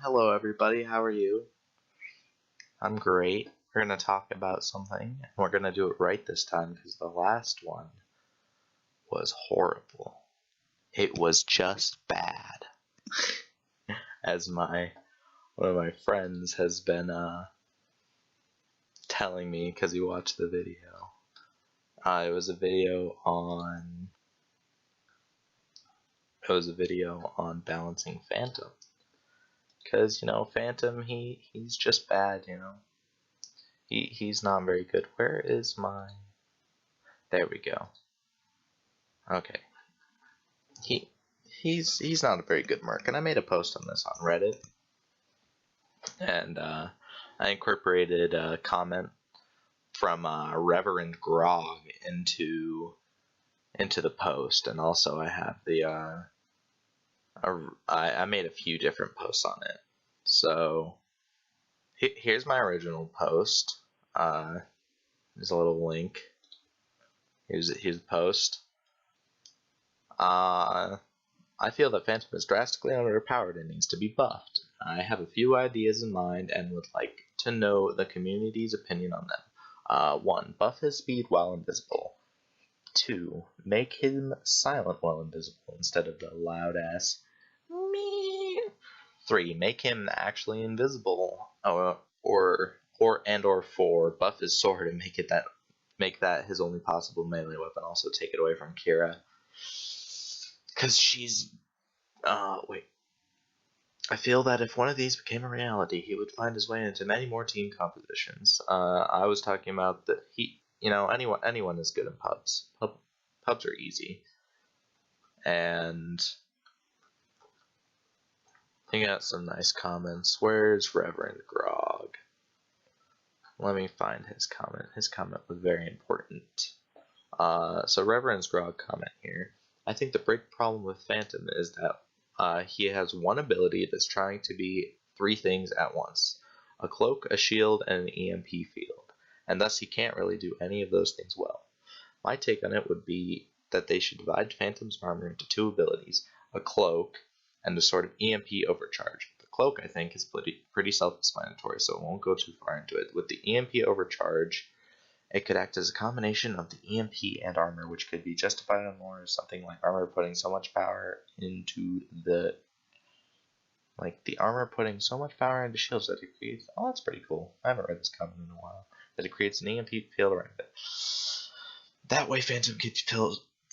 Hello, everybody. How are you? I'm great. We're going to talk about something, and we're going to do it right this time because the last one was horrible. It was just bad. As one of my friends has been telling me because he watched the video. It was a video on balancing Phantom. Because Phantom, he's just bad. He's not very good. Where is my? There we go. Okay. He he's not a very good merc, and I made a post on this on Reddit, and I incorporated a comment from Reverend Grog into the post, and also I have I made a few different posts on it. So here's my original post. There's a little link. Here's the post. I feel that Phantom is drastically underpowered and needs to be buffed. I have a few ideas in mind and would like to know the community's opinion on them. 1. Buff his speed while invisible. 2. Make him silent while invisible instead of the loud ass me. 3. Make him actually invisible. Or 4. Buff his sword and make that his only possible melee weapon. Also take it away from Kira. Because she's. Wait. I feel that if one of these became a reality, he would find his way into many more team compositions. I was talking about that anyone is good in pubs. Pubs are easy. And he got some nice comments. Where's Reverend Grog? Let me find his comment. His comment was very important. So Reverend Grog comment here. I think the big problem with Phantom is that he has one ability that's trying to be 3 things at once. A cloak, a shield, and an EMP field. And thus he can't really do any of those things well. My take on it would be that they should divide Phantom's armor into 2 abilities, a cloak and a sort of EMP overcharge. The cloak, I think, is pretty self-explanatory, so I won't go too far into it. With the EMP overcharge, it could act as a combination of the EMP and armor, which could be justified on more something like armor putting so much power into the armor putting so much power into shields that it creates. Oh, that's pretty cool. I haven't read this comment in a while. That it creates an EMP field around it. That way, Phantom could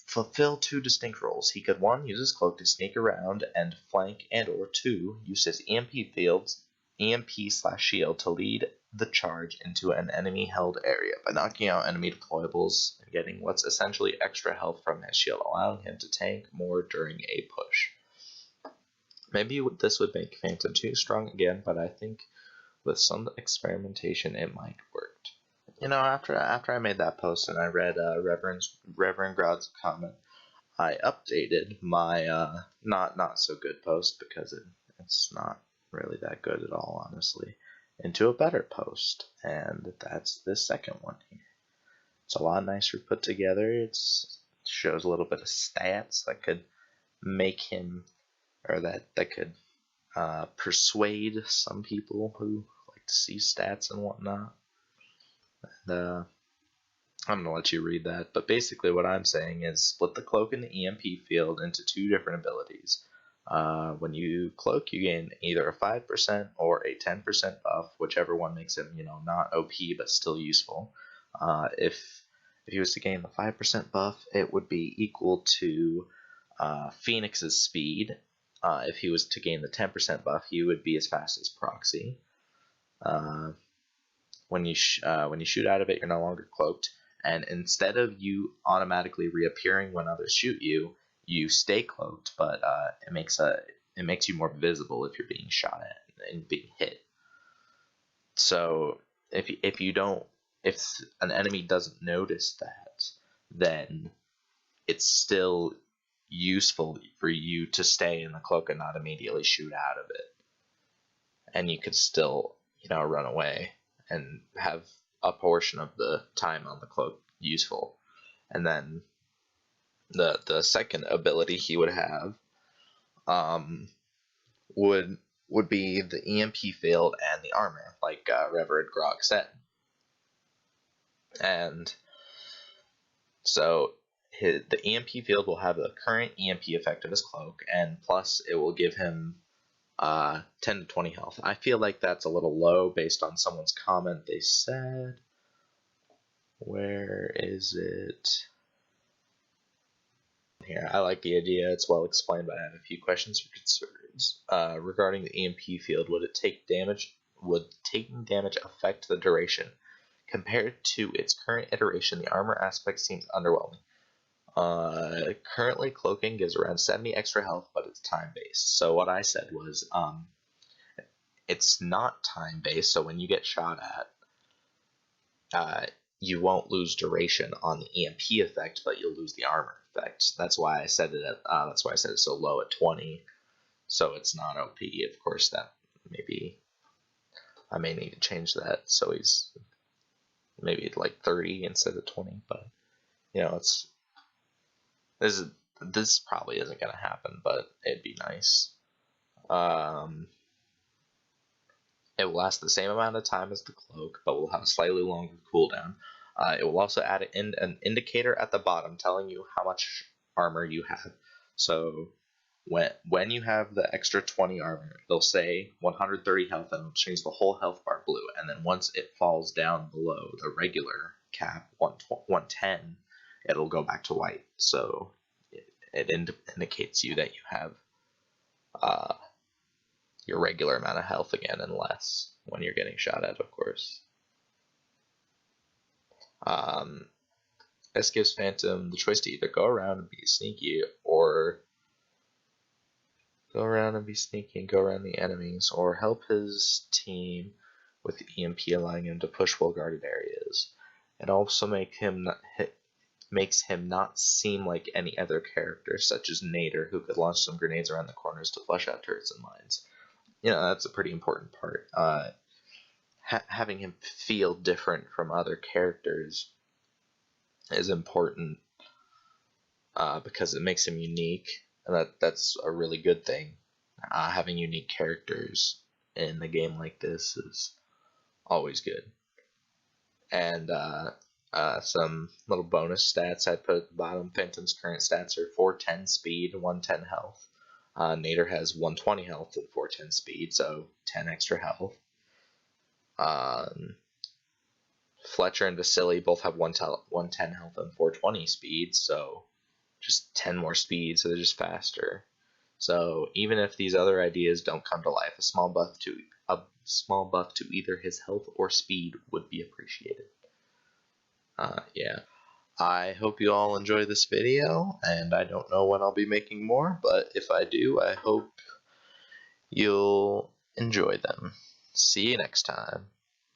fulfill 2 distinct roles. He could 1. Use his cloak to sneak around and flank, and/or 2. Use his EMP fields, EMP/shield to lead the charge into an enemy-held area by knocking out enemy deployables and getting what's essentially extra health from his shield, allowing him to tank more during a push. Maybe this would make Phantom too strong again, but I think with some experimentation it might work. After I made that post and I read Reverend Grog's comment, I updated my not so good post because it's not really that good at all, honestly, into a better post, and that's this second one here. It's a lot nicer put together. It shows a little bit of stats that could make him, or that could persuade some people who like to see stats and whatnot. And I'm gonna let you read that, but basically what I'm saying is split the cloak and the EMP field into 2 different abilities. When you cloak, you gain either a 5% or a 10% buff, whichever one makes him, not OP but still useful. If he was to gain the 5% buff, it would be equal to Phoenix's speed. If he was to gain the 10% buff, he would be as fast as Proxy. When you shoot out of it, you're no longer cloaked, and instead of you automatically reappearing when others shoot you, you stay cloaked, but it makes you more visible if you're being shot at and being hit. So if an enemy doesn't notice that, then it's still useful for you to stay in the cloak and not immediately shoot out of it, and you could still run away and have a portion of the time on the cloak useful. And then the second ability he would have would would be the EMP field and the armor, like Reverend Grog said. And so the EMP field will have the current EMP effect of his cloak, and plus it will give him 10 to 20 health. I feel like that's a little low based on someone's comment. They said, where is it? Here, I like the idea. It's well explained, but I have a few questions or concerns regarding the EMP field. Would taking damage affect the duration? Compared to its current iteration, the armor aspect seems underwhelming. Currently, cloaking gives around 70 extra health, but it's time-based. So what I said was, it's not time-based, so when you get shot at, you won't lose duration on the EMP effect, but you'll lose the armor effect. That's why I said it. That's why I said it's so low at 20. So it's not OP. Of course, that I may need to change that. So he's maybe like 30 instead of 20. But you know, this probably isn't gonna happen, but it'd be nice. It will last the same amount of time as the cloak, but will have a slightly longer cooldown. It will also add an indicator at the bottom telling you how much armor you have. So when you have the extra 20 armor, it'll say 130 health and it'll change the whole health bar blue. And then once it falls down below the regular cap, 110, it'll go back to white. So it indicates you that you have your regular amount of health again and less when you're getting shot at, of course. This gives Phantom the choice to either go around and be sneaky, or go around the enemies, or help his team with the EMP, allowing him to push well-guarded areas. It also makes him not seem like any other character, such as Nader, who could launch some grenades around the corners to flush out turrets and mines. You know, that's a pretty important part. Having him feel different from other characters is important because it makes him unique, and that's a really good thing. Having unique characters in a game like this is always good. And some little bonus stats I put at the bottom. Phantom's current stats are 410 speed, 110 health. Nader has 120 health and 410 speed, so 10 extra health. Fletcher and Vasily both have 110 health and 420 speed, so just 10 more speed, so they're just faster. So even if these other ideas don't come to life, a small buff to either his health or speed would be appreciated. Yeah. I hope you all enjoy this video, and I don't know when I'll be making more, but if I do, I hope you'll enjoy them. See you next time.